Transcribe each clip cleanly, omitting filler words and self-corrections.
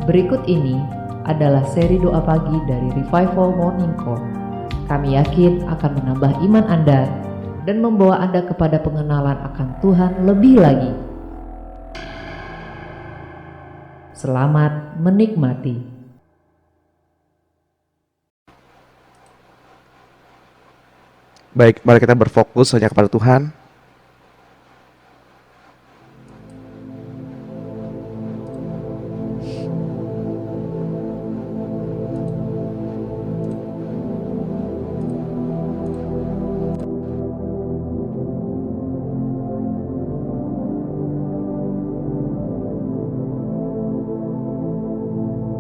Berikut ini adalah seri doa pagi dari Revival Morning Call. Kami yakin akan menambah iman Anda dan membawa Anda kepada pengenalan akan Tuhan lebih lagi. Selamat menikmati. Baik, mari kita berfokus hanya kepada Tuhan.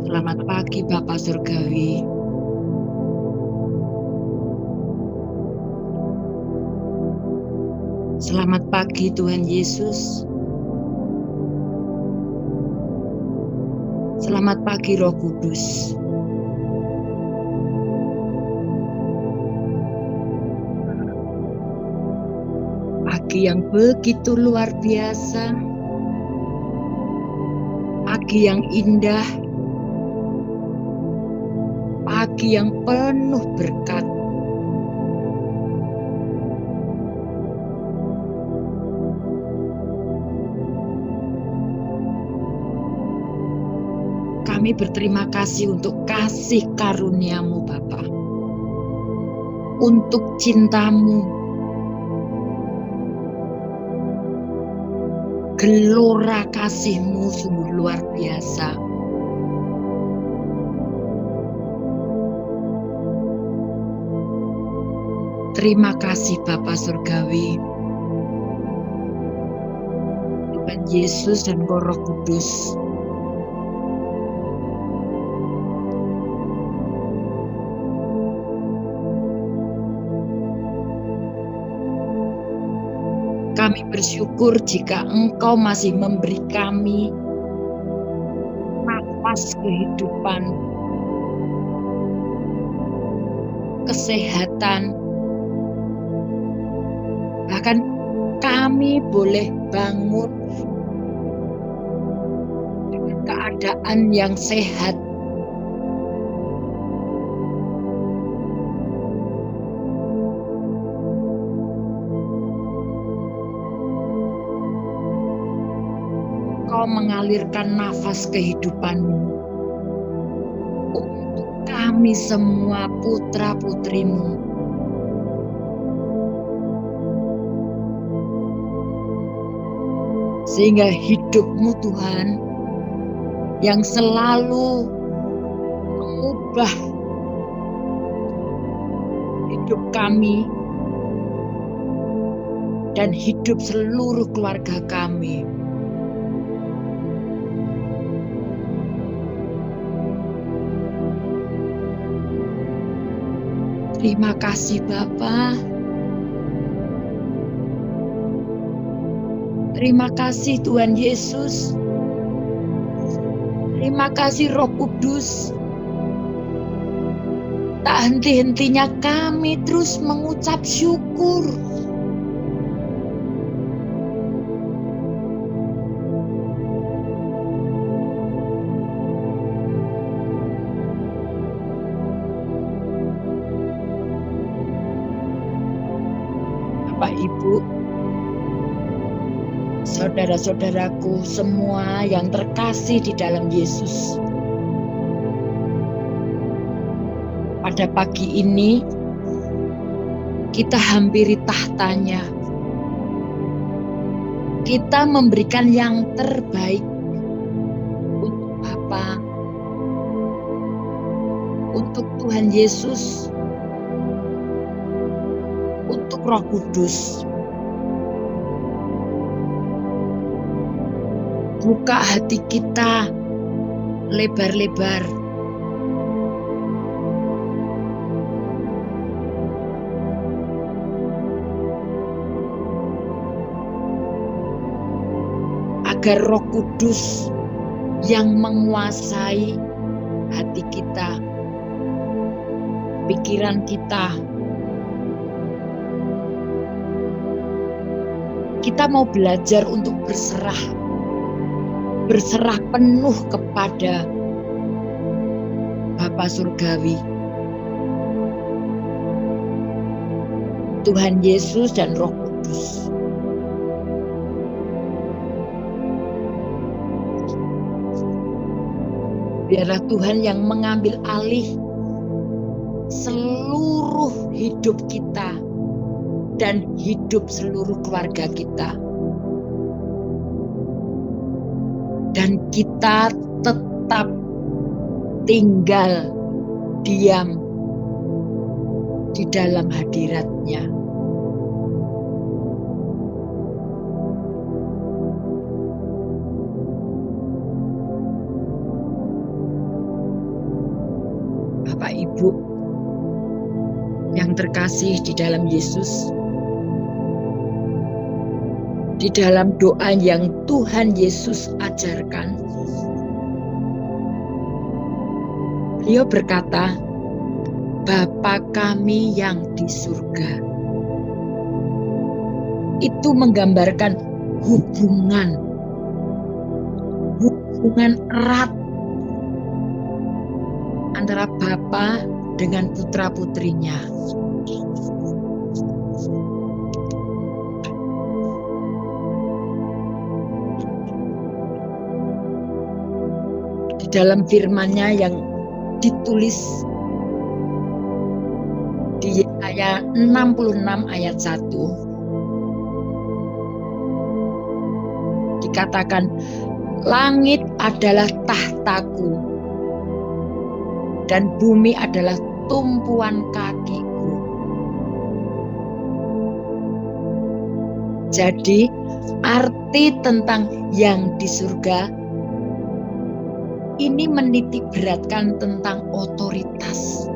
Selamat pagi Bapak Surgawi. Selamat pagi Tuhan Yesus. Selamat pagi Roh Kudus. Pagi yang begitu luar biasa. Pagi yang indah. Pagi yang penuh berkat. Kami berterima kasih untuk kasih karunia-Mu Bapa, untuk cinta-Mu, gelora kasih-Mu sungguh luar biasa. Terima kasih Bapa Surgawi, Tuhan Yesus dan Roh Kudus. Kami bersyukur jika Engkau masih memberi kami nafas kehidupan, kesehatan, bahkan kami boleh bangun dengan keadaan yang sehat. Kau mengalirkan nafas kehidupan-Mu untuk kami semua putra-putri-Mu. Sehingga hidup-Mu Tuhan yang selalu mengubah hidup kami dan hidup seluruh keluarga kami. Terima kasih Bapa. Terima kasih Tuhan Yesus. Terima kasih Roh Kudus. Tak henti-hentinya kami terus mengucap syukur. Bapak Ibu, saudara-saudaraku semua yang terkasih di dalam Yesus. Pada pagi ini kita hampiri tahtanya. Kita memberikan yang terbaik untuk Bapa, untuk Tuhan Yesus, untuk Roh Kudus. Buka hati kita lebar-lebar. Agar Roh Kudus yang menguasai hati kita, pikiran kita. Kita mau belajar untuk berserah penuh kepada Bapa Surgawi, Tuhan Yesus dan Roh Kudus. Biarlah Tuhan yang mengambil alih seluruh hidup kita dan hidup seluruh keluarga kita. Dan kita tetap tinggal diam di dalam hadirat-Nya. Bapak Ibu yang terkasih di dalam Yesus, di dalam doa yang Tuhan Yesus ajarkan, beliau berkata, Bapa kami yang di surga. Itu menggambarkan hubungan erat antara Bapa dengan putra-putrinya. Di dalam firman-Nya yang ditulis di Yesaya 66 ayat 1 dikatakan, langit adalah tahtaku dan bumi adalah tumpuan kakiku. Jadi arti tentang yang di surga ini menitik beratkan tentang otoritas,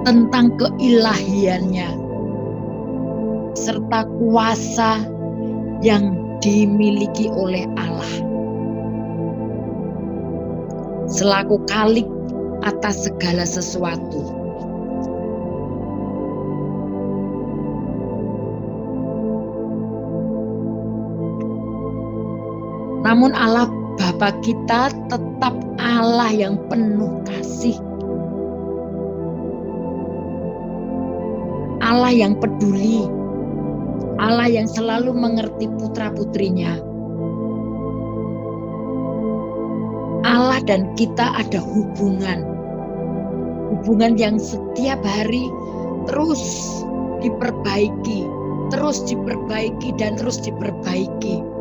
tentang keilahiannya, serta kuasa yang dimiliki oleh Allah selaku Khalik atas segala sesuatu. Namun Allah Bapa kita tetap Allah yang penuh kasih, Allah yang peduli, Allah yang selalu mengerti putra-putrinya. Allah dan kita ada hubungan yang setiap hari terus diperbaiki dan terus diperbaiki.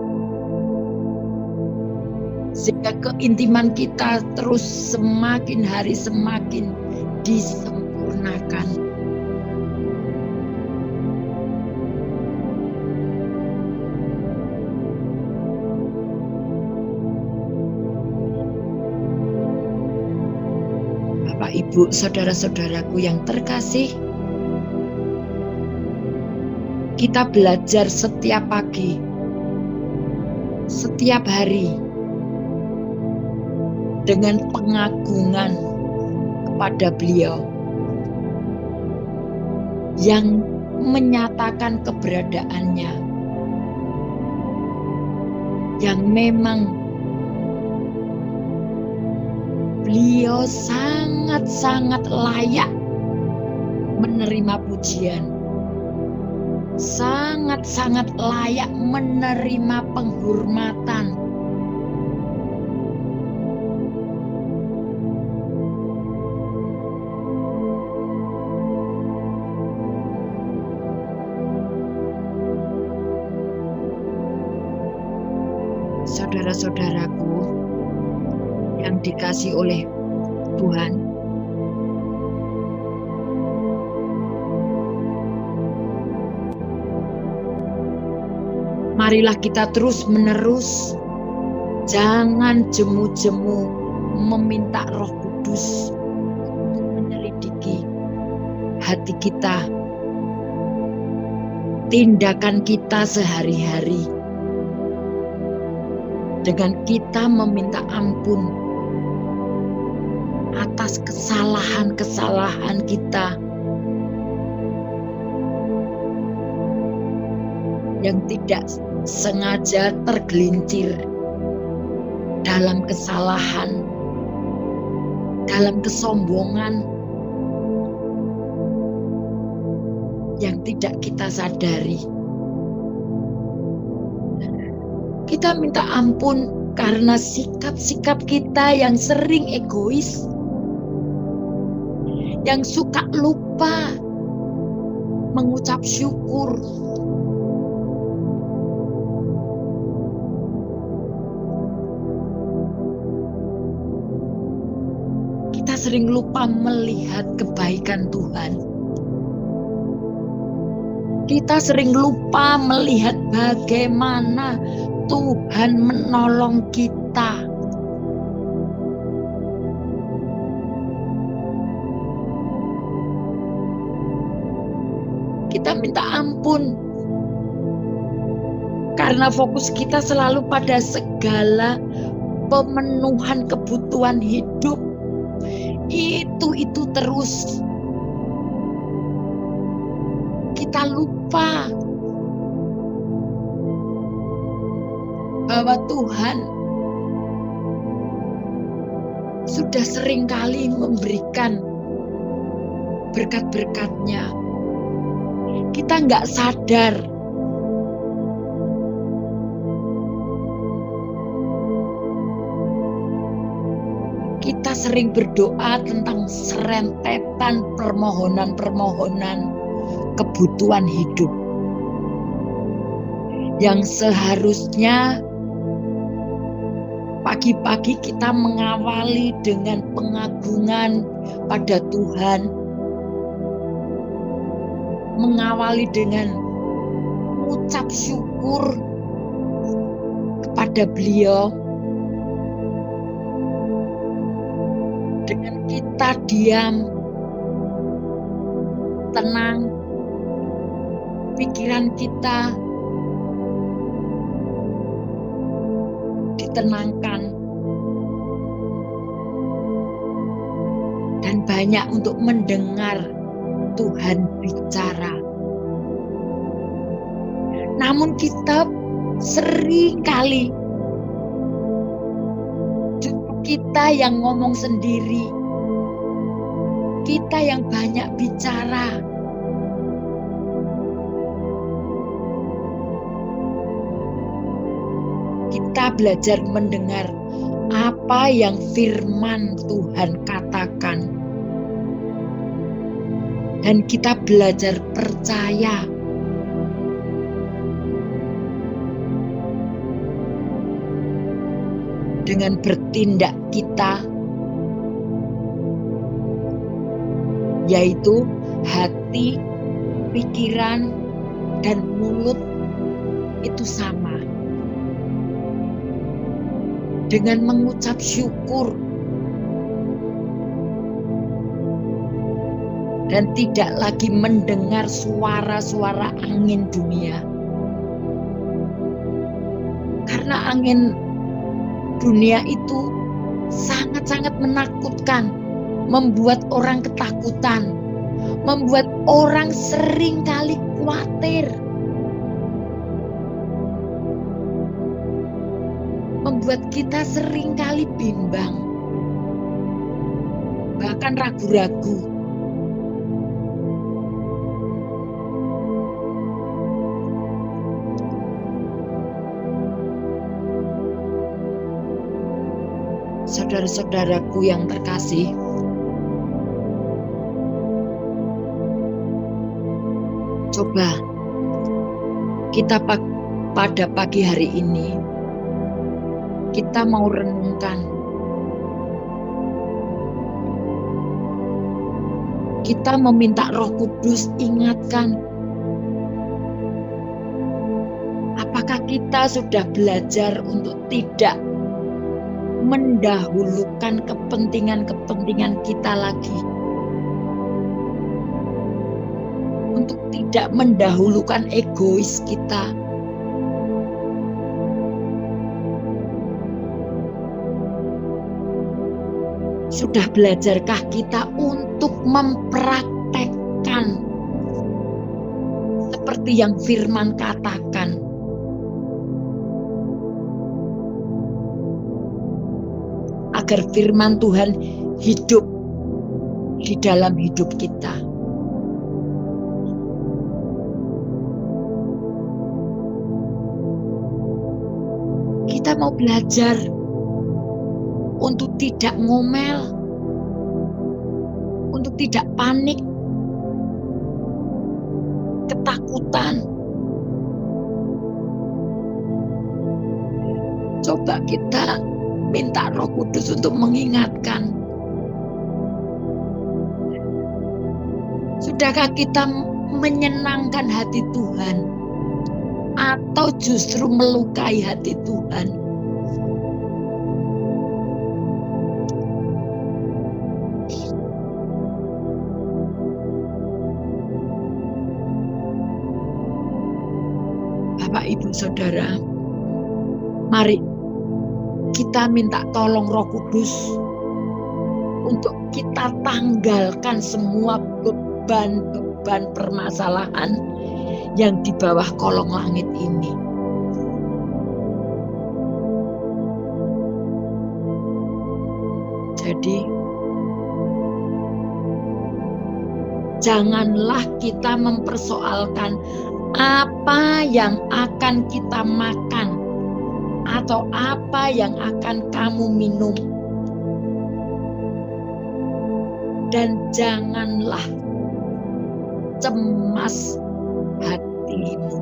Sehingga keintiman kita terus semakin hari semakin disempurnakan. Bapak, Ibu, saudara-saudaraku yang terkasih, kita belajar setiap pagi, setiap hari, dengan pengagungan kepada Beliau yang menyatakan keberadaannya, yang memang Beliau sangat-sangat layak menerima pujian, sangat-sangat layak menerima penghormatan. Saudara-saudaraku yang dikasihi oleh Tuhan, marilah kita terus-menerus jangan jemu-jemu meminta Roh Kudus untuk menyelidiki hati kita, tindakan kita sehari-hari, dengan kita meminta ampun atas kesalahan-kesalahan kita yang tidak sengaja tergelincir dalam kesalahan dalam kesombongan yang tidak kita sadari. Kita minta ampun karena sikap-sikap kita yang sering egois, yang suka lupa mengucap syukur. Kita sering lupa melihat kebaikan Tuhan. Kita sering lupa melihat bagaimana Tuhan menolong kita. Kita minta ampun karena fokus kita selalu pada segala pemenuhan kebutuhan hidup. Itu terus. Kita lupa bahwa Tuhan sudah seringkali memberikan berkat-berkat-Nya. Kita nggak sadar. Kita sering berdoa tentang serentetan permohonan-permohonan kebutuhan hidup yang seharusnya pagi-pagi kita mengawali dengan pengagungan pada Tuhan, mengawali dengan mengucap syukur kepada Beliau. Dengan kita diam, tenang, pikiran kita ditenangkan, dan banyak untuk mendengar Tuhan bicara. Namun kita sering kali kita yang ngomong sendiri, kita yang banyak bicara. Kita belajar mendengar apa yang firman Tuhan katakan. Dan kita belajar percaya. Dengan bertindak kita, yaitu hati, pikiran, dan mulut itu sama. Dengan mengucap syukur dan tidak lagi mendengar suara-suara angin dunia. Karena angin dunia itu sangat-sangat menakutkan, membuat orang ketakutan, membuat orang sering kali khawatir, membuat kita sering kali bimbang, bahkan ragu-ragu. Saudara-saudaraku yang terkasih, coba kita pada pagi hari ini, kita mau renungkan. Kita meminta Roh Kudus ingatkan. Apakah kita sudah belajar untuk tidak mendahulukan kepentingan-kepentingan kita lagi, untuk tidak mendahulukan egois kita, sudah belajarkah kita untuk mempraktekkan seperti yang firman katakan? Agar firman Tuhan hidup di dalam hidup kita. Kita mau belajar untuk tidak ngomel, untuk tidak panik, ketakutan. Coba kita minta Roh Kudus untuk mengingatkan. Sudahkah kita menyenangkan hati Tuhan atau justru melukai hati Tuhan? Bapak, Ibu, Saudara, mari kita minta tolong Roh Kudus untuk kita tanggalkan semua beban permasalahan yang di bawah kolong langit ini. Jadi, janganlah kita mempersoalkan apa yang akan kita makan atau apa yang akan kamu minum. Dan janganlah cemas hatimu.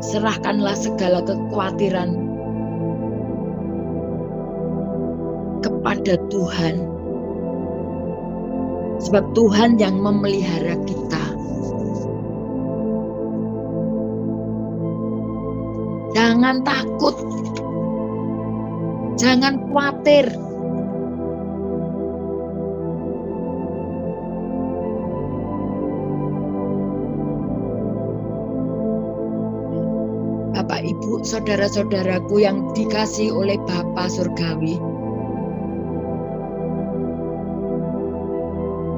Serahkanlah segala kekhawatiran kepada Tuhan, sebab Tuhan yang memelihara kita. Jangan takut, jangan khawatir. Bapak, Ibu, saudara-saudaraku yang dikasihi oleh Bapa Surgawi,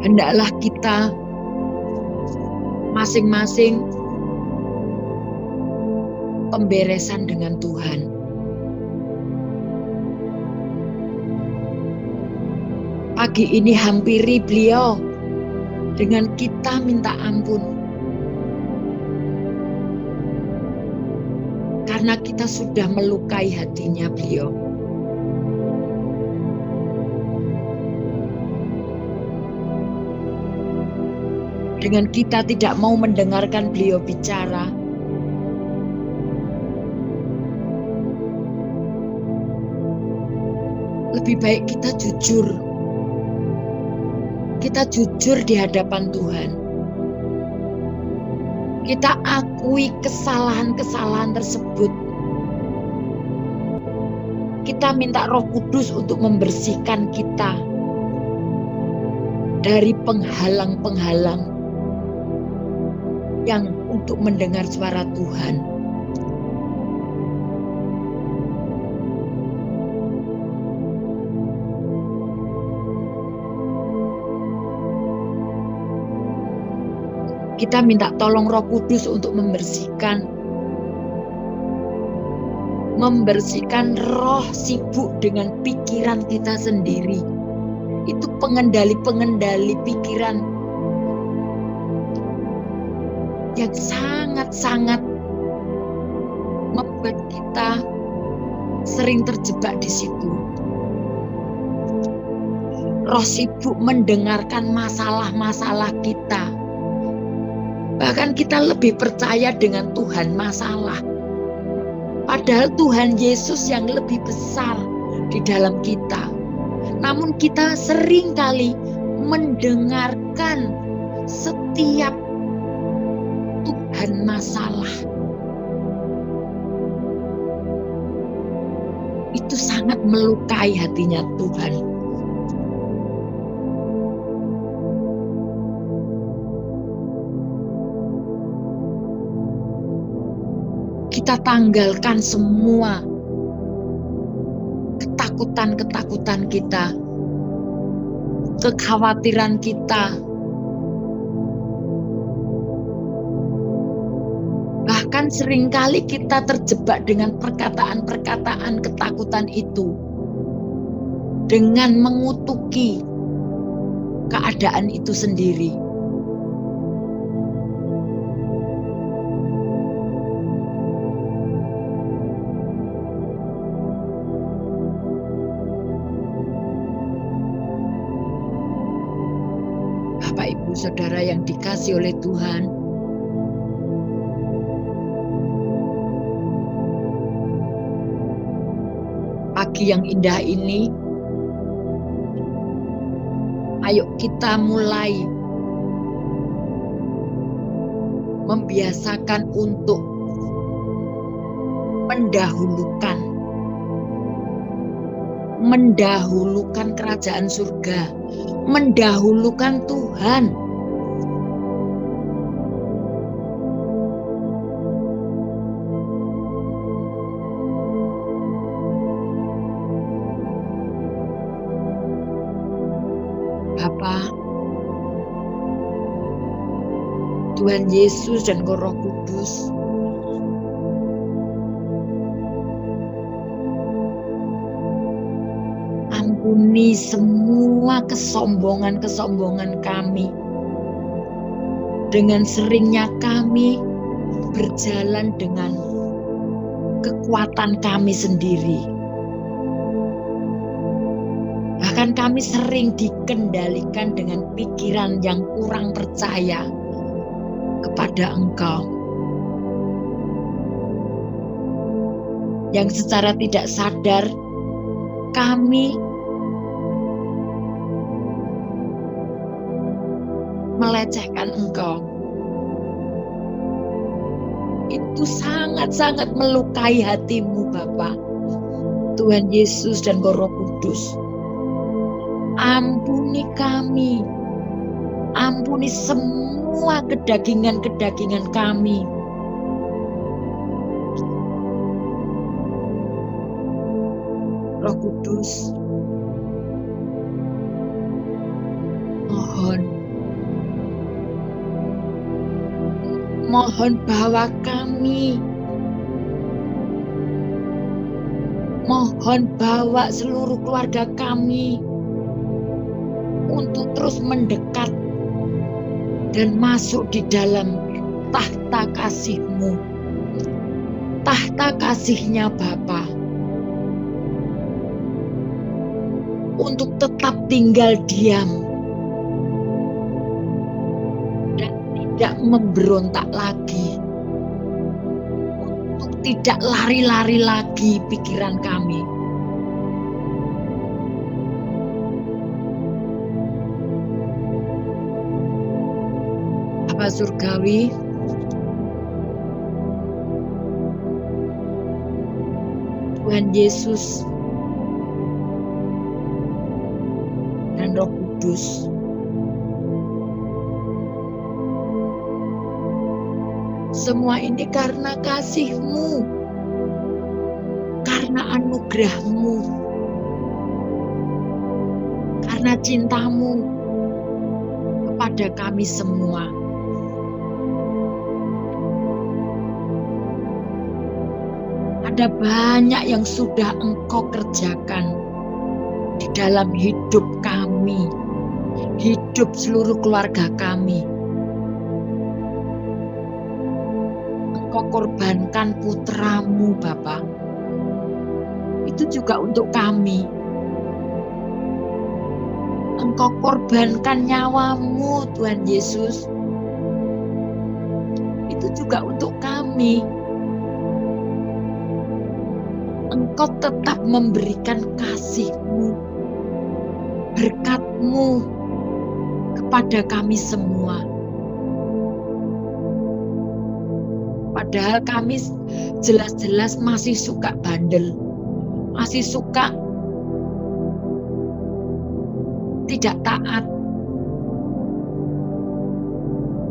hendaklah kita masing-masing pemberesan dengan Tuhan. Pagi ini hampiri beliau dengan kita minta ampun. Karena kita sudah melukai hatinya beliau. Dengan kita tidak mau mendengarkan beliau bicara, lebih baik kita jujur. Kita jujur di hadapan Tuhan. Kita akui kesalahan-kesalahan tersebut. Kita minta Roh Kudus untuk membersihkan kita dari penghalang-penghalang yang untuk mendengar suara Tuhan. Kita minta tolong Roh Kudus untuk membersihkan roh sibuk dengan pikiran kita sendiri. Itu pengendali-pengendali pikiran yang sangat-sangat membuat kita sering terjebak di situ. Roh sibuk mendengarkan masalah-masalah kita. Bahkan kita lebih percaya dengan Tuhan masalah. Padahal Tuhan Yesus yang lebih besar di dalam kita. Namun kita sering kali mendengarkan setiap Tuhan masalah. Itu sangat melukai hatinya Tuhan. Kita tanggalkan semua ketakutan-ketakutan kita, kekhawatiran kita. Bahkan Bahkan seringkali kita terjebak dengan perkataan-perkataan ketakutan itu, dengan mengutuki keadaan itu sendiri. Bapak, Ibu, Saudara yang dikasihi oleh Tuhan, pagi yang indah ini, ayo kita mulai membiasakan untuk mendahulukan kerajaan surga, mendahulukan Tuhan. Bapa, Tuhan Yesus dan Roh Kudus, ampuni semua kesombongan-kesombongan kami. Dengan seringnya kami berjalan dengan kekuatan kami sendiri. Bahkan kami sering dikendalikan dengan pikiran yang kurang percaya kepada Engkau. Yang secara tidak sadar kami melecehkan Engkau. Itu sangat-sangat melukai hatimu, Bapa. Tuhan Yesus dan Roh Kudus, ampuni kami. Ampuni semua kedagingan-kedagingan kami. Roh Kudus, mohon bawa kami, mohon bawa seluruh keluarga kami untuk terus mendekat dan masuk di dalam tahta kasih-Mu, tahta kasih-Nya Bapa, untuk tetap tinggal diam dan tidak memberontak lagi, untuk tidak lari-lari lagi pikiran kami. Bapa Surgawi, Tuhan Yesus dan Roh Kudus, semua ini karena kasih-Mu, karena anugerah-Mu, karena cinta-Mu kepada kami semua. Ada banyak yang sudah Engkau kerjakan di dalam hidup kami, hidup seluruh keluarga kami. Engkau korbankan putra-Mu, Bapa. Itu juga untuk kami. Engkau korbankan nyawa-Mu, Tuhan Yesus. Itu juga untuk kami. Engkau tetap memberikan kasih-Mu, berkat-Mu kepada kami semua. Padahal kami jelas-jelas masih suka bandel, masih suka tidak taat,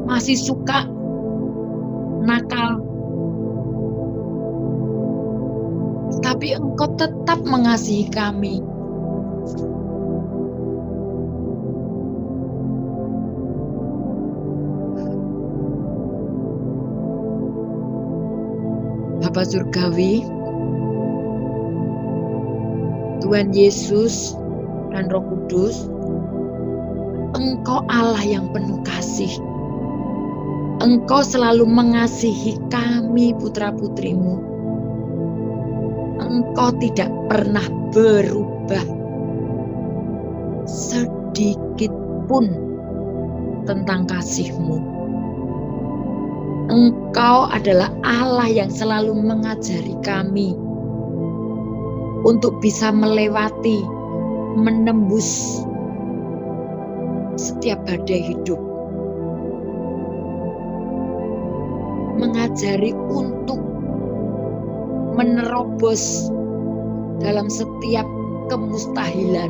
masih suka nakal. Tapi Engkau tetap mengasihi kami. Bapa Surgawi, Tuhan Yesus dan Roh Kudus, Engkau Allah yang penuh kasih. Engkau selalu mengasihi kami putra-putrimu. Engkau tidak pernah berubah sedikit pun tentang kasih-Mu. Engkau adalah Allah yang selalu mengajari kami untuk bisa melewati, menembus setiap badai hidup. Mengajari untuk menerobos dalam setiap kemustahilan.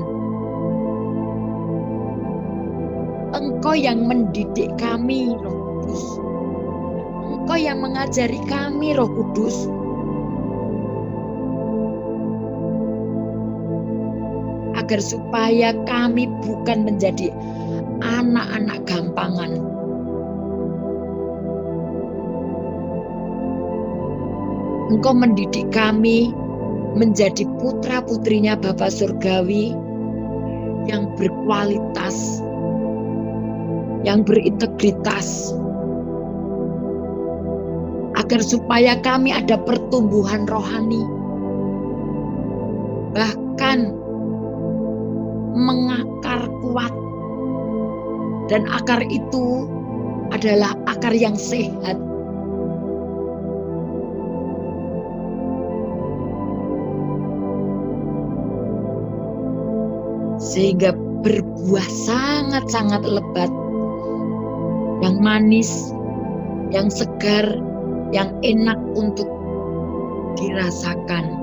Engkau yang mendidik kami, Roh Kudus. Engkau yang mengajari kami, Roh Kudus. Agar supaya kami bukan menjadi anak-anak gampangan. Engkau mendidik kami menjadi putra-putrinya Bapa Surgawi yang berkualitas, yang berintegritas, agar supaya kami ada pertumbuhan rohani, bahkan mengakar kuat, dan akar itu adalah akar yang sehat. Sehingga berbuah sangat-sangat lebat, yang manis, yang segar, yang enak untuk dirasakan.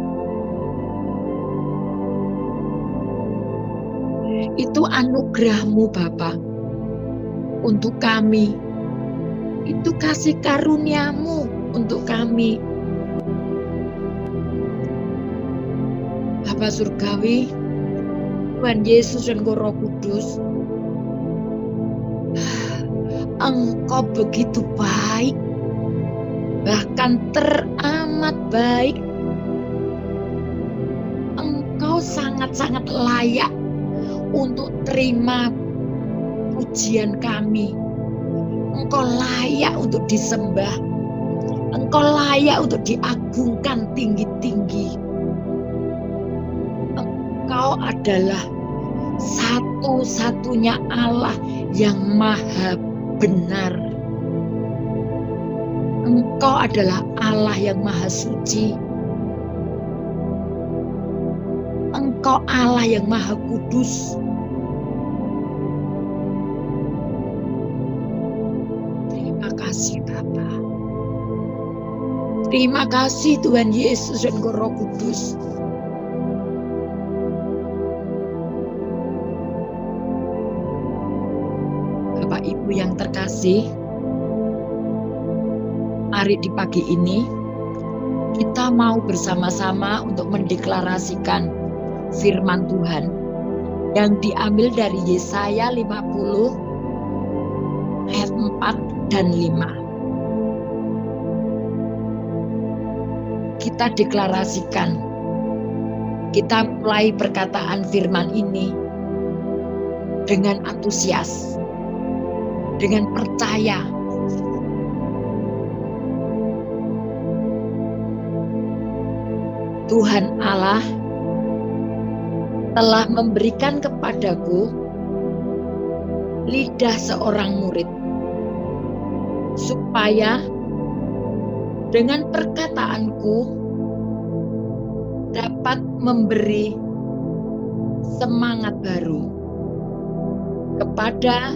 Itu anugerah-Mu Bapa untuk kami. Itu kasih karunia-Mu untuk kami. Bapa Surgawi, Tuhan Yesus dan Roh Kudus, Engkau begitu baik, bahkan teramat baik. Engkau sangat-sangat layak untuk terima pujian kami. Engkau layak untuk disembah. Engkau layak untuk diagungkan tinggi-tinggi. Engkau adalah satu-satunya Allah yang maha benar. Engkau adalah Allah yang maha suci. Engkau Allah yang maha kudus. Terima kasih Bapa. Terima kasih Tuhan Yesus dan Roh Kudus. Bapak Ibu yang terkasih, mari di pagi ini kita mau bersama-sama untuk mendeklarasikan firman Tuhan yang diambil dari Yesaya 50 ayat 4 dan 5. Kita deklarasikan, kita mulai perkataan firman ini dengan antusias, dengan percaya. Tuhan Allah telah memberikan kepadaku lidah seorang murid, supaya dengan perkataanku dapat memberi semangat baru kepada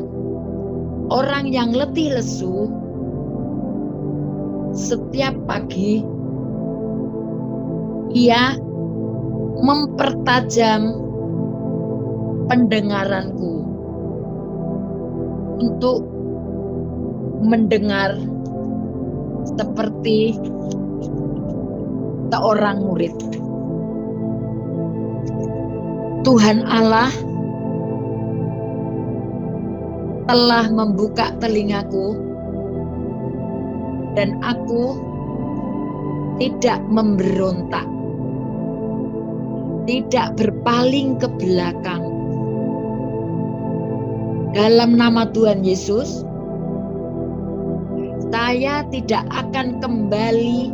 orang yang letih lesu. Setiap pagi ia mempertajam pendengaranku untuk mendengar seperti seorang murid. Tuhan Allah telah membuka telingaku dan aku tidak memberontak, tidak berpaling ke belakang. Dalam nama Tuhan Yesus, saya tidak akan kembali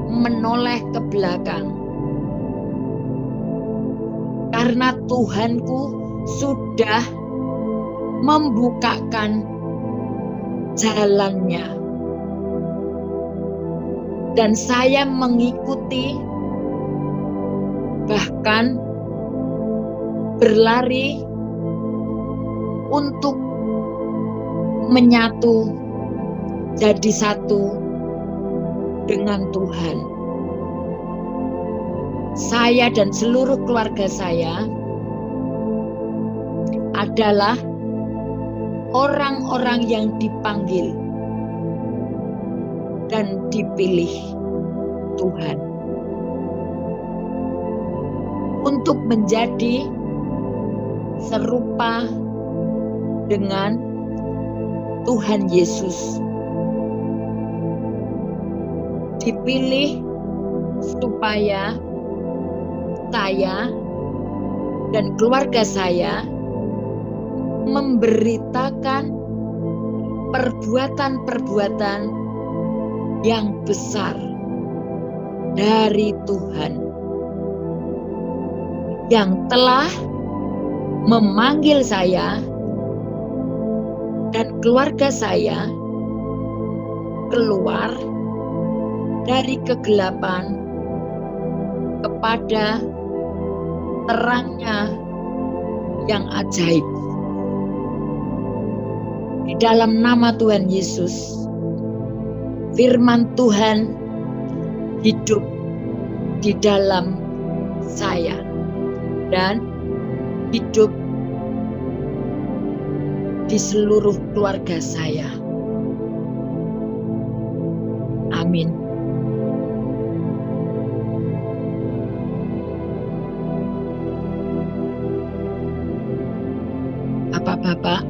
menoleh ke belakang. Karena Tuhanku sudah membukakan jalannya. Dan saya mengikuti, bahkan berlari untuk menyatu, jadi satu dengan Tuhan. Saya dan seluruh keluarga saya adalah orang-orang yang dipanggil dan dipilih Tuhan untuk menjadi serupa dengan Tuhan Yesus. Dipilih supaya saya dan keluarga saya memberitakan perbuatan-perbuatan yang besar dari Tuhan yang telah memanggil saya dan keluarga saya keluar dari kegelapan kepada terangnya yang ajaib. Di dalam nama Tuhan Yesus, firman Tuhan hidup di dalam saya dan hidup di seluruh keluarga saya. Amin. Bapak-bapak,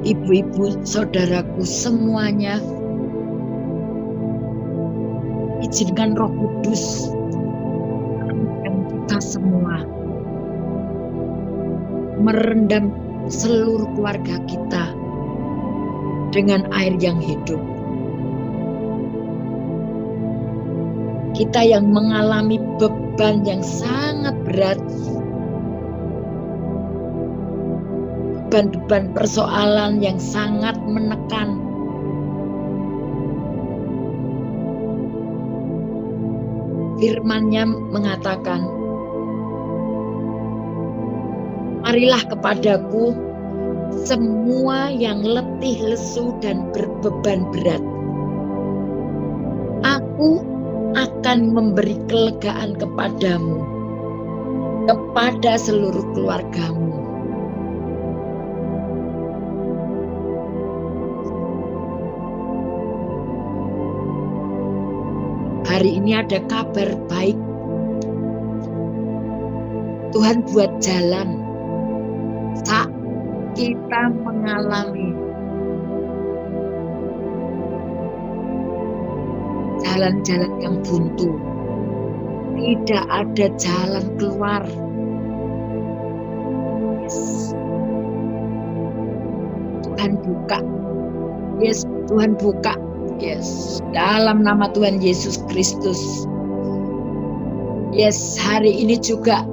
ibu-ibu, saudaraku semuanya, izinkan Roh Kudus merendam kita semua, merendam seluruh keluarga kita dengan air yang hidup. Kita yang mengalami beban yang sangat berat, beban-beban persoalan yang sangat menekan, firman-Nya mengatakan, marilah kepadaku semua yang letih, lesu, dan berbeban berat. Aku akan memberi kelegaan kepadamu, kepada seluruh keluargamu. Hari ini ada kabar baik. Tuhan buat jalan saat kita mengalami jalan-jalan yang buntu. Tidak ada jalan keluar. Yes. Tuhan buka. Yes, Tuhan buka. Yes, dalam nama Tuhan Yesus Kristus. Yes, hari ini juga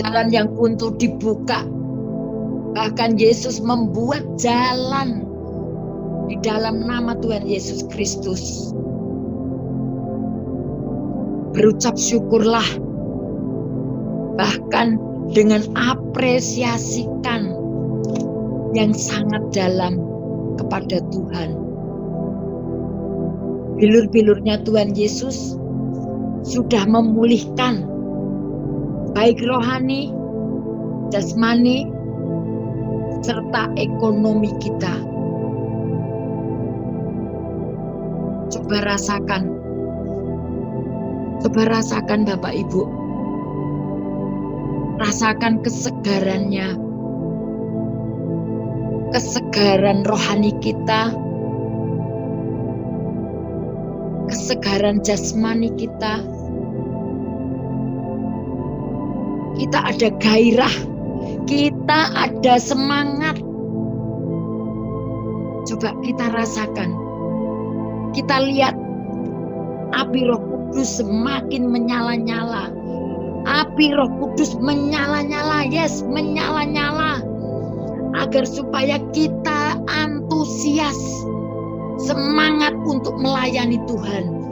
jalan yang buntu dibuka. Bahkan Yesus membuat jalan di dalam nama Tuhan Yesus Kristus. Berucap syukurlah, bahkan dengan apresiasikan yang sangat dalam kepada Tuhan. Bilur-bilurnya Tuhan Yesus sudah memulihkan baik rohani, jasmani, serta ekonomi kita. Coba rasakan Bapak Ibu. Rasakan kesegarannya, kesegaran rohani kita, kesegaran jasmani kita. Kita ada gairah, kita ada semangat. Coba kita rasakan. Kita lihat api Roh Kudus semakin menyala-nyala. Api Roh Kudus menyala-nyala, yes, menyala-nyala. Agar supaya kita antusias, semangat untuk melayani Tuhan.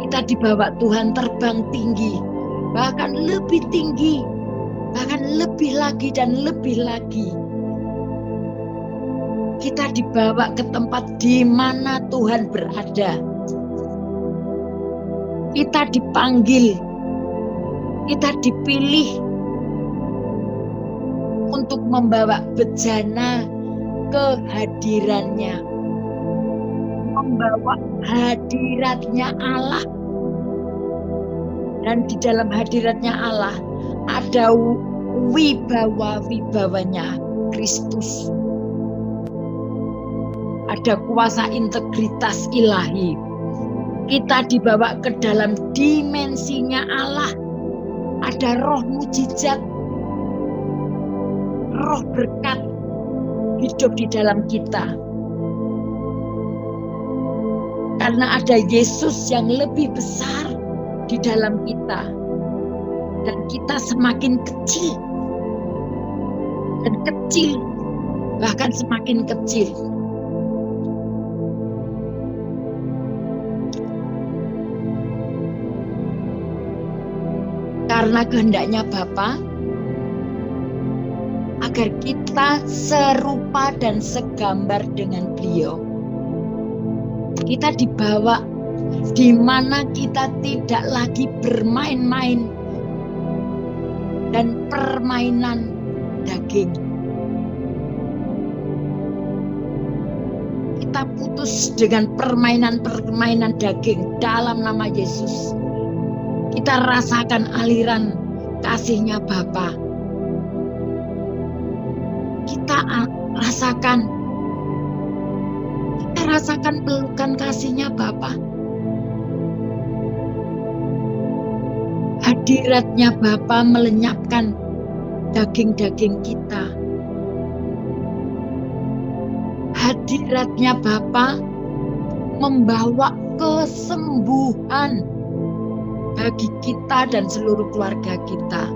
Kita dibawa Tuhan terbang tinggi, bahkan lebih tinggi, bahkan lebih lagi dan lebih lagi. Kita dibawa ke tempat di mana Tuhan berada. Kita dipanggil, kita dipilih untuk membawa bejana kehadirannya, membawa hadiratnya Allah. Dan di dalam hadiratnya Allah ada wibawa-wibawanya Kristus. Ada kuasa integritas ilahi. Kita dibawa ke dalam dimensinya Allah. Ada roh mujizat, roh berkat hidup di dalam kita. Karena ada Yesus yang lebih besar di dalam kita. Dan kita semakin kecil. Dan kecil, bahkan semakin kecil. Karena kehendaknya Bapa agar kita serupa dan segambar dengan Beliau. Kita dibawa di mana kita tidak lagi bermain-main dan permainan daging. Kita putus dengan permainan-permainan daging dalam nama Yesus. Kita rasakan aliran kasih-Nya Bapa. Kita rasakan pelukan kasih-Nya Bapa. Hadiratnya Bapa melenyapkan daging-daging kita. Hadiratnya Bapa membawa kesembuhan bagi kita dan seluruh keluarga kita.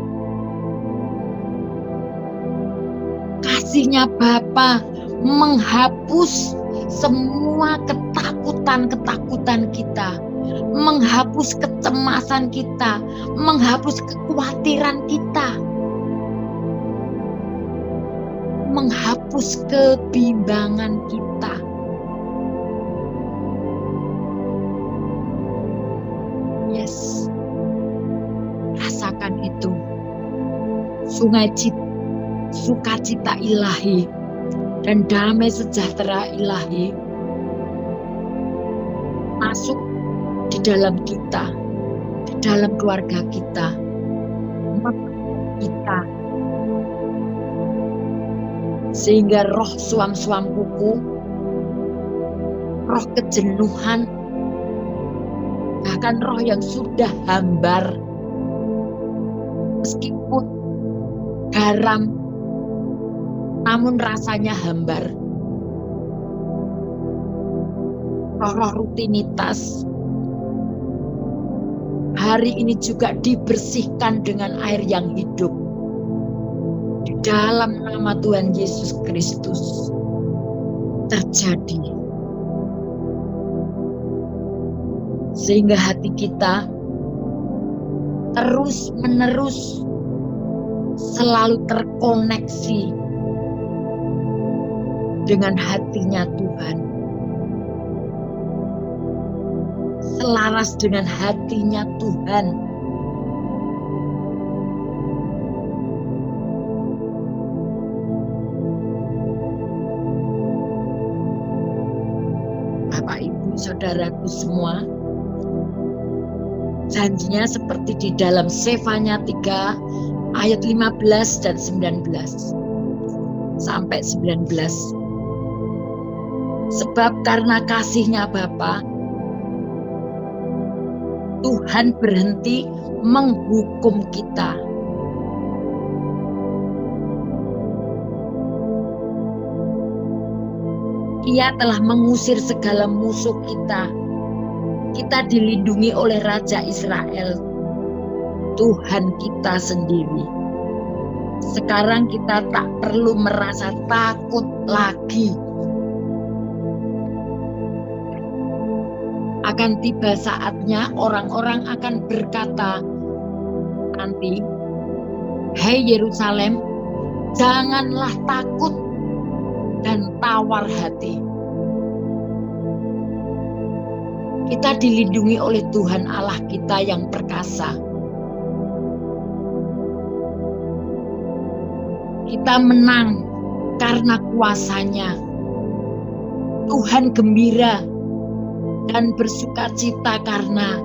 Kasih-Nya Bapa menghapus semua ketakutan-ketakutan kita, menghapus kecemasan kita, menghapus kekhawatiran kita, menghapus kebimbangan kita. Yes, rasakan itu. Sukacita ilahi dan damai sejahtera ilahi masuk di dalam kita, di dalam keluarga kita, sehingga roh suam-suam kuku, roh kejenuhan, bahkan roh yang sudah hambar, meskipun garam namun rasanya hambar. Roh-roh rutinitas hari ini juga dibersihkan dengan air yang hidup. Di dalam nama Tuhan Yesus Kristus terjadi. Sehingga hati kita terus-menerus selalu terkoneksi dengan hatinya Tuhan, selaras dengan hatinya Tuhan. Bapak Ibu Saudaraku semua, janjinya seperti di dalam Sefanya 3 ayat 15 dan 19 sampai 19. Sebab karena kasih-Nya Bapa, Tuhan berhenti menghukum kita. Ia telah mengusir segala musuh kita. Kita dilindungi oleh Raja Israel, Tuhan kita sendiri. Sekarang kita tak perlu merasa takut lagi. Akan tiba saatnya orang-orang akan berkata nanti, "Hai Yerusalem, janganlah takut dan tawar hati." Kita dilindungi oleh Tuhan Allah kita yang perkasa. Kita menang karena kuasa-Nya. Tuhan gembira dan bersukacita karena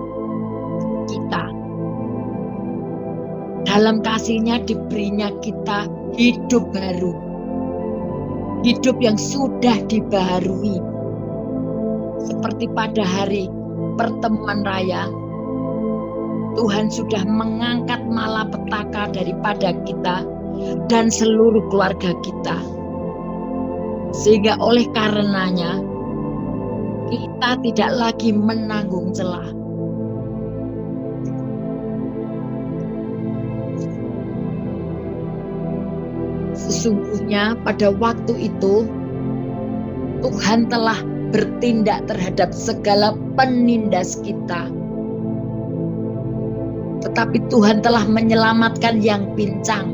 kita. Dalam kasih-Nya diberinya kita hidup baru. Hidup yang sudah dibaharui. Seperti pada hari pertemuan raya, Tuhan sudah mengangkat malapetaka daripada kita dan seluruh keluarga kita. Sehingga oleh karenanya, kita tidak lagi menanggung celah. Sesungguhnya pada waktu itu, Tuhan telah bertindak terhadap segala penindas kita. Tetapi Tuhan telah menyelamatkan yang pincang,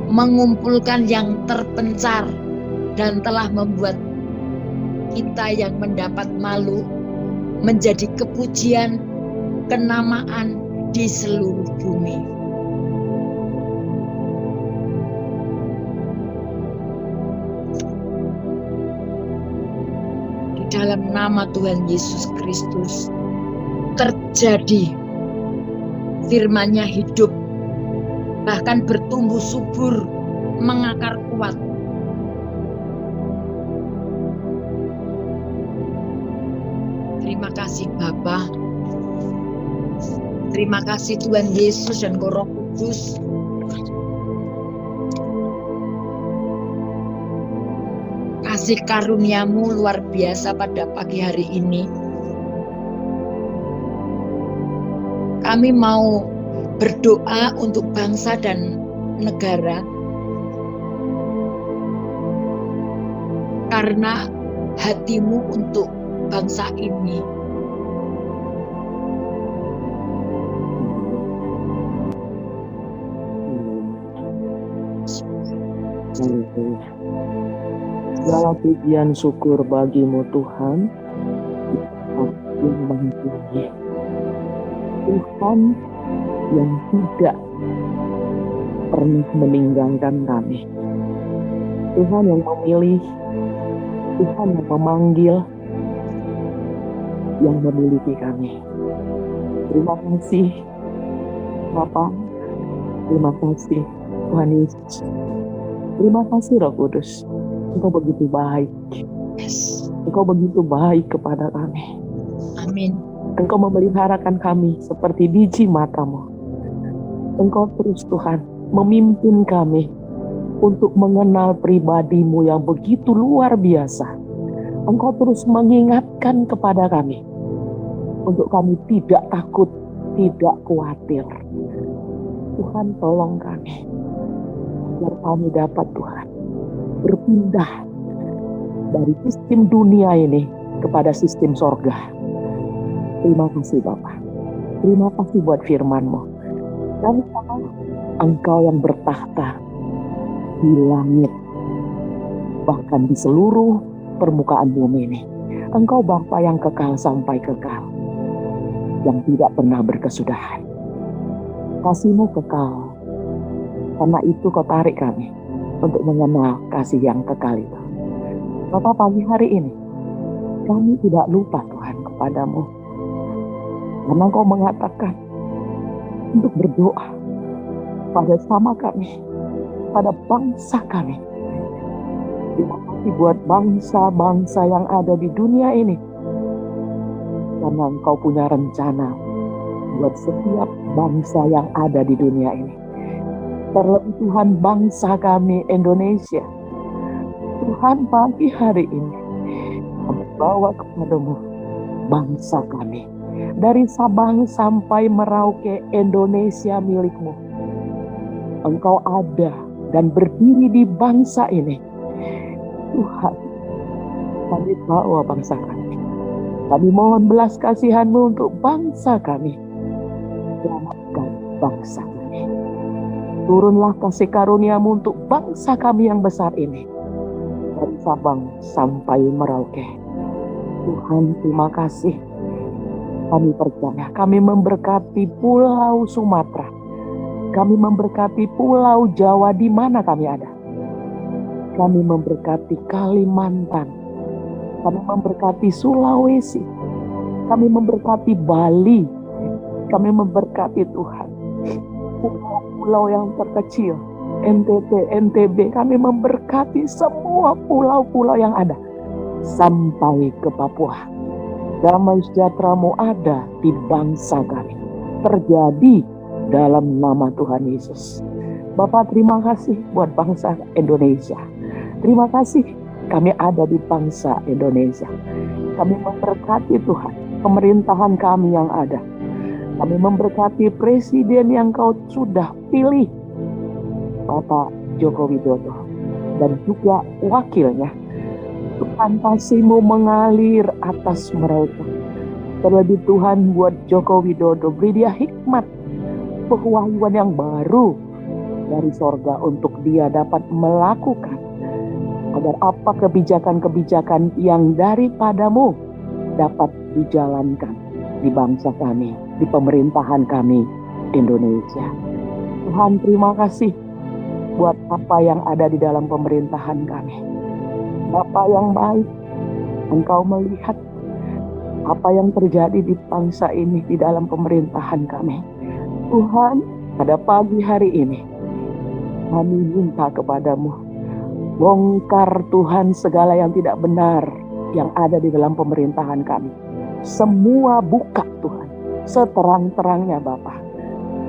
mengumpulkan yang terpencar, dan telah membuat kita yang mendapat malu menjadi kepujian, kenamaan di seluruh bumi. Dalam nama Tuhan Yesus Kristus terjadi, firman-Nya hidup, bahkan bertumbuh subur, mengakar kuat. Terima kasih Bapa, terima kasih Tuhan Yesus dan Roh Kudus. Kasih karunia-Mu luar biasa pada pagi hari ini. Kami mau berdoa untuk bangsa dan negara. Karena hati-Mu untuk bangsa ini. Segala pujian syukur bagi-Mu Tuhan, yang Maha Tinggi. Tuhan yang tidak pernah meninggalkan kami. Tuhan yang memilih, Tuhan yang memanggil, yang memiliki kami. Terima kasih Bapa, terima kasih Tuhan Yesus, terima kasih Roh Kudus. Engkau begitu baik. Engkau begitu baik kepada kami. Amin. Engkau memeliharakan kami seperti biji mata-Mu. Engkau terus Tuhan memimpin kami untuk mengenal pribadi-Mu yang begitu luar biasa. Engkau terus mengingatkan kepada kami untuk kami tidak takut, tidak khawatir. Tuhan tolong kami agar kami dapat Tuhan berpindah dari sistem dunia ini kepada sistem sorga. Terima kasih Bapa. Terima kasih buat firman-Mu. Dan Engkau yang bertahta di langit, bahkan di seluruh permukaan bumi ini. Engkau Bapa yang kekal sampai kekal, yang tidak pernah berkesudahan. Kasih-Mu kekal. Karena itu Kau tarik kami untuk mengenal kasih yang kekal itu. Bapak, pagi hari ini kami tidak lupa Tuhan kepadamu, karena Kau mengatakan untuk berdoa pada sama kami, pada bangsa kami. Terima kasih kasih buat bangsa-bangsa yang ada di dunia ini. Karena Engkau punya rencana buat setiap bangsa yang ada di dunia ini. Terlebih Tuhan, bangsa kami Indonesia. Tuhan, pagi hari ini kami bawa kepadamu bangsa kami. Dari Sabang sampai Merauke, Indonesia milikmu. Engkau ada dan berdiri di bangsa ini. Tuhan, kami bawa bangsa kami. Kami mohon belas kasihan-Mu untuk bangsa kami. Selamatkan bangsa kami. Turunlah kasih karunia-Mu untuk bangsa kami yang besar ini. Dari Sabang sampai Merauke. Tuhan, terima kasih. Kami percaya, kami memberkati Pulau Sumatera. Kami memberkati Pulau Jawa di mana kami ada. Kami memberkati Kalimantan. Kami memberkati Sulawesi. Kami memberkati Bali. Kami memberkati Tuhan pulau-pulau yang terkecil, NTT, NTB. Kami memberkati semua pulau-pulau yang ada sampai ke Papua. Damai sejahtera-Mu ada di bangsa kami. Terjadi dalam nama Tuhan Yesus. Bapak, terima kasih buat bangsa Indonesia. Terima kasih kami ada di bangsa Indonesia. Kami memberkati Tuhan pemerintahan kami yang ada. Kami memberkati presiden yang Kau sudah pilih, Bapak Joko Widodo, dan juga wakilnya. Tuhan, kasih-Mu mengalir atas mereka. Terlebih Tuhan, buat Joko Widodo, beri dia hikmat, pewahyuan yang baru dari sorga untuk dia dapat melakukan, agar apa kebijakan-kebijakan yang daripada-Mu dapat dijalankan di bangsa kami, di pemerintahan kami Indonesia. Tuhan, terima kasih buat apa yang ada di dalam pemerintahan kami. Bapa yang baik, Engkau melihat apa yang terjadi di bangsa ini di dalam pemerintahan kami. Tuhan, pada pagi hari ini, kami minta kepadamu, bongkar Tuhan segala yang tidak benar yang ada di dalam pemerintahan kami. Semua buka Tuhan, seterang-terangnya Bapa,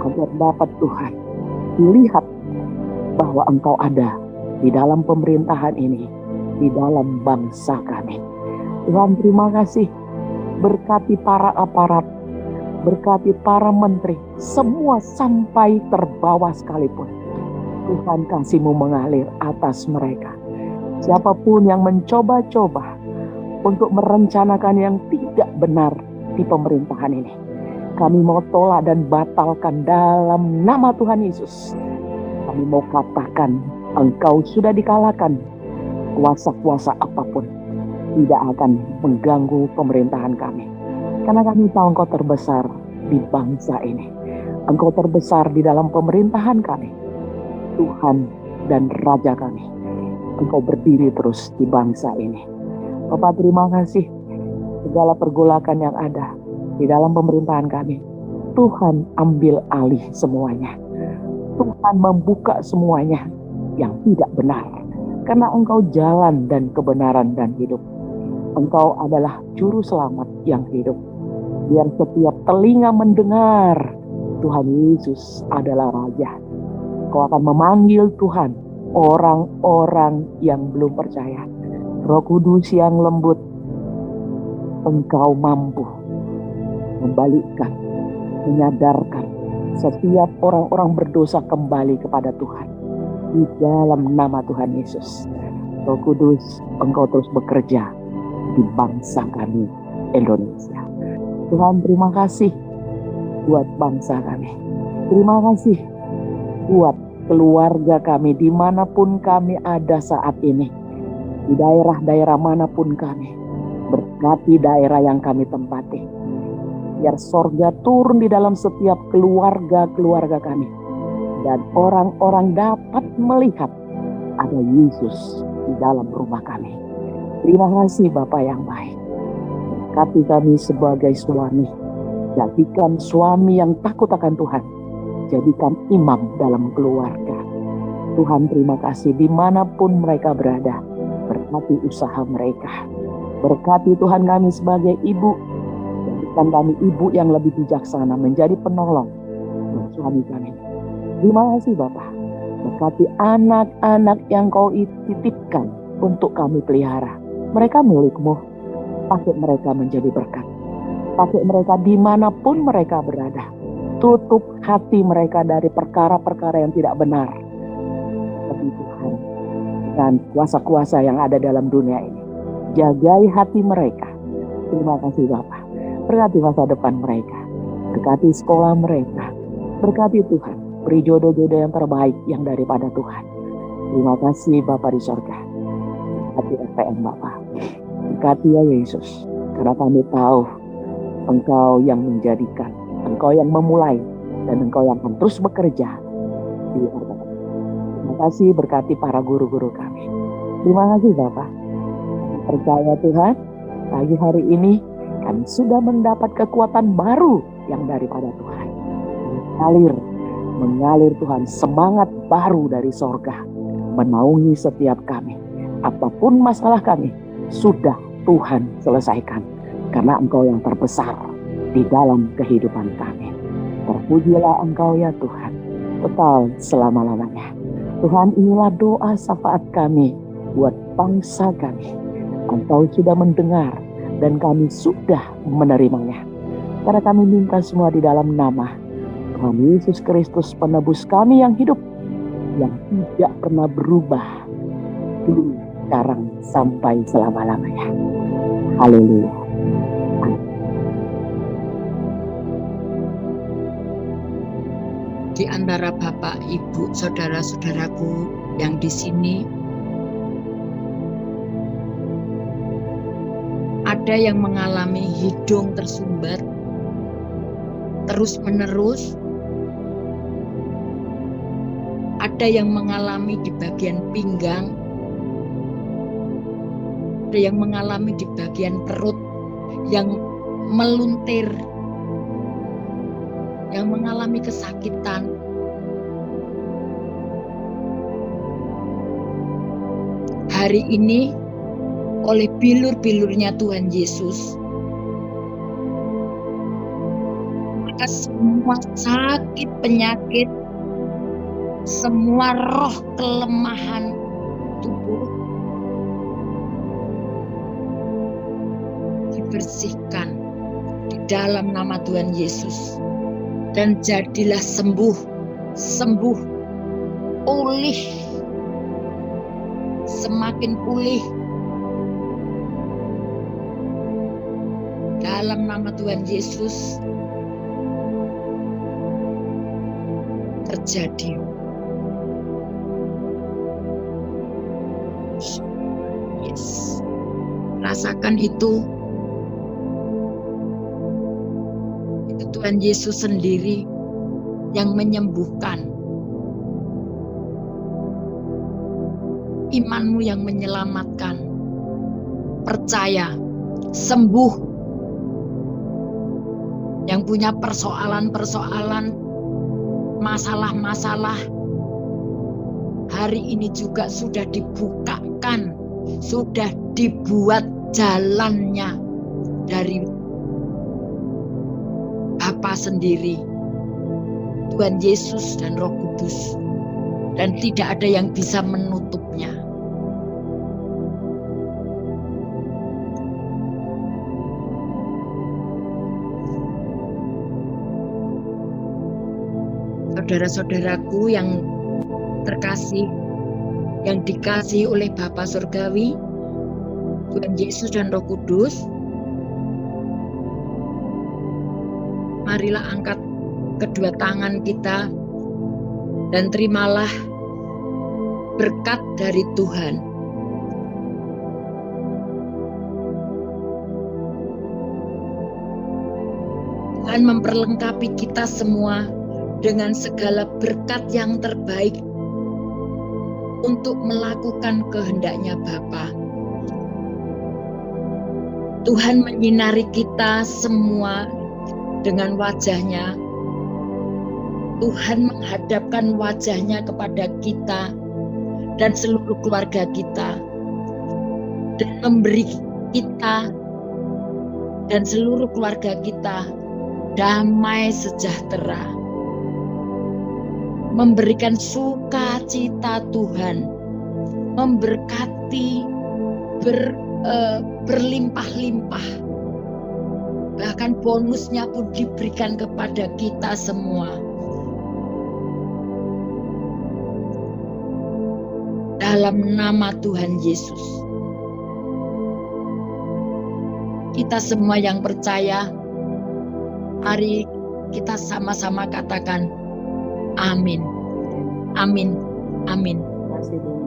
agar dapat Tuhan lihat bahwa Engkau ada di dalam pemerintahan ini, di dalam bangsa kami. Tuhan, terima kasih. Berkati para aparat, berkati para menteri, semua sampai terbawah sekalipun. Tuhan, kasih-Mu mengalir atas mereka. Siapapun yang mencoba-coba untuk merencanakan yang tidak benar di pemerintahan ini, kami mau tolak dan batalkan dalam nama Tuhan Yesus. Kami mau katakan, Engkau sudah dikalahkan. Kuasa-kuasa apapun tidak akan mengganggu pemerintahan kami. Karena kami tahu Engkau terbesar di bangsa ini. Engkau terbesar di dalam pemerintahan kami. Tuhan dan Raja kami. Engkau berdiri terus di bangsa ini. Bapak, terima kasih. Segala pergolakan yang ada di dalam pemerintahan kami, Tuhan ambil alih semuanya. Tuhan membuka semuanya yang tidak benar. Karena Engkau jalan dan kebenaran dan hidup. Engkau adalah juru selamat yang hidup. Biar setiap telinga mendengar Tuhan Yesus adalah Raja. Kau akan memanggil Tuhan orang-orang yang belum percaya. Roh Kudus yang lembut, Engkau mampu membalikkan, menyadarkan setiap orang-orang berdosa kembali kepada Tuhan. Di dalam nama Tuhan Yesus, Roh Kudus, Engkau terus bekerja di bangsa kami Indonesia. Tuhan, terima kasih buat bangsa kami. Terima kasih buat keluarga kami dimanapun kami ada saat ini. Di daerah-daerah manapun kami. Berkati daerah yang kami tempati. Biar sorga turun di dalam setiap keluarga-keluarga kami. Dan orang-orang dapat melihat ada Yesus di dalam rumah kami. Terima kasih Bapa yang baik. Berkati kami sebagai suami. Jadikan suami yang takut akan Tuhan. Jadikan imam dalam keluarga. Tuhan, terima kasih dimanapun mereka berada. berkati usaha mereka. Berkati Tuhan kami sebagai ibu, jadikan kami ibu yang lebih bijaksana, menjadi penolong buat suami kami. Terima kasih Bapak. Berkati anak-anak yang Kau titipkan untuk kami pelihara. Mereka milik-Mu. Pakai mereka menjadi berkat. Pakai mereka dimanapun mereka berada. Tutup hati mereka dari perkara-perkara yang tidak benar. Tapi Tuhan, dengan kuasa-kuasa yang ada dalam dunia ini, jagai hati mereka. Terima kasih Bapak. Berkati masa depan mereka. Berkati sekolah mereka. Berkati Tuhan. Beri jodoh-jodoh yang terbaik yang daripada Tuhan. Terima kasih Bapa di sorga. Berkati FPM Bapak. Berkati ya Yesus. Karena kami tahu Engkau yang menjadikan, Engkau yang memulai, dan Engkau yang akan terus bekerja di FPM. Terima kasih berkati para guru-guru kami. Terima kasih Bapak. Percaya Tuhan, pagi hari ini kami sudah mendapat kekuatan baru yang daripada Tuhan. Mengalir Tuhan, semangat baru dari sorga menaungi setiap kami. Apapun masalah kami, sudah Tuhan selesaikan. Karena Engkau yang terbesar di dalam kehidupan kami. Terpujilah Engkau ya Tuhan, kekal selama-lamanya. Tuhan, inilah doa syafaat kami buat bangsa kami. Engkau sudah mendengar dan kami sudah menerimanya. Karena kami minta semua di dalam nama Tuhan Yesus Kristus, penebus kami yang hidup, yang tidak pernah berubah, dulu, sekarang, sampai selama-lamanya. Haleluya. Di antara Bapak, Ibu, saudara-saudaraku yang di sini, ada yang mengalami hidung tersumbat terus-menerus. Ada yang mengalami di bagian pinggang, ada yang mengalami di bagian perut yang meluntir, yang mengalami kesakitan. Hari ini oleh bilur-bilurnya Tuhan Yesus, maka semua sakit, penyakit, semua roh kelemahan tubuh dibersihkan di dalam nama Tuhan Yesus. Dan jadilah sembuh, pulih, semakin pulih dalam nama Tuhan Yesus. Terjadi. Yes. Rasakan itu. Tuhan Yesus sendiri yang menyembuhkan. Imanmu yang menyelamatkan. Percaya, sembuh. Yang punya persoalan-persoalan, masalah-masalah, hari ini juga sudah dibukakan, sudah dibuat jalannya dari Bapa sendiri, Tuhan Yesus dan Roh Kudus, dan tidak ada yang bisa menutupnya. Saudara-saudaraku yang terkasih, yang dikasihi oleh Bapa Surgawi, Tuhan Yesus dan Roh Kudus, marilah angkat kedua tangan kita dan terimalah berkat dari Tuhan. Tuhan memperlengkapi kita semua dengan segala berkat yang terbaik untuk melakukan kehendaknya Bapa. Tuhan menyinari kita semua dengan wajahnya. Tuhan menghadapkan wajahnya kepada kita dan seluruh keluarga kita. dan memberi kita dan seluruh keluarga kita damai sejahtera, memberikan sukacita Tuhan, memberkati berlimpah-limpah, bahkan bonusnya pun diberikan kepada kita semua. Dalam nama Tuhan Yesus, kita semua yang percaya, mari kita sama-sama katakan amin, amin, amin. Terima kasih, Bu.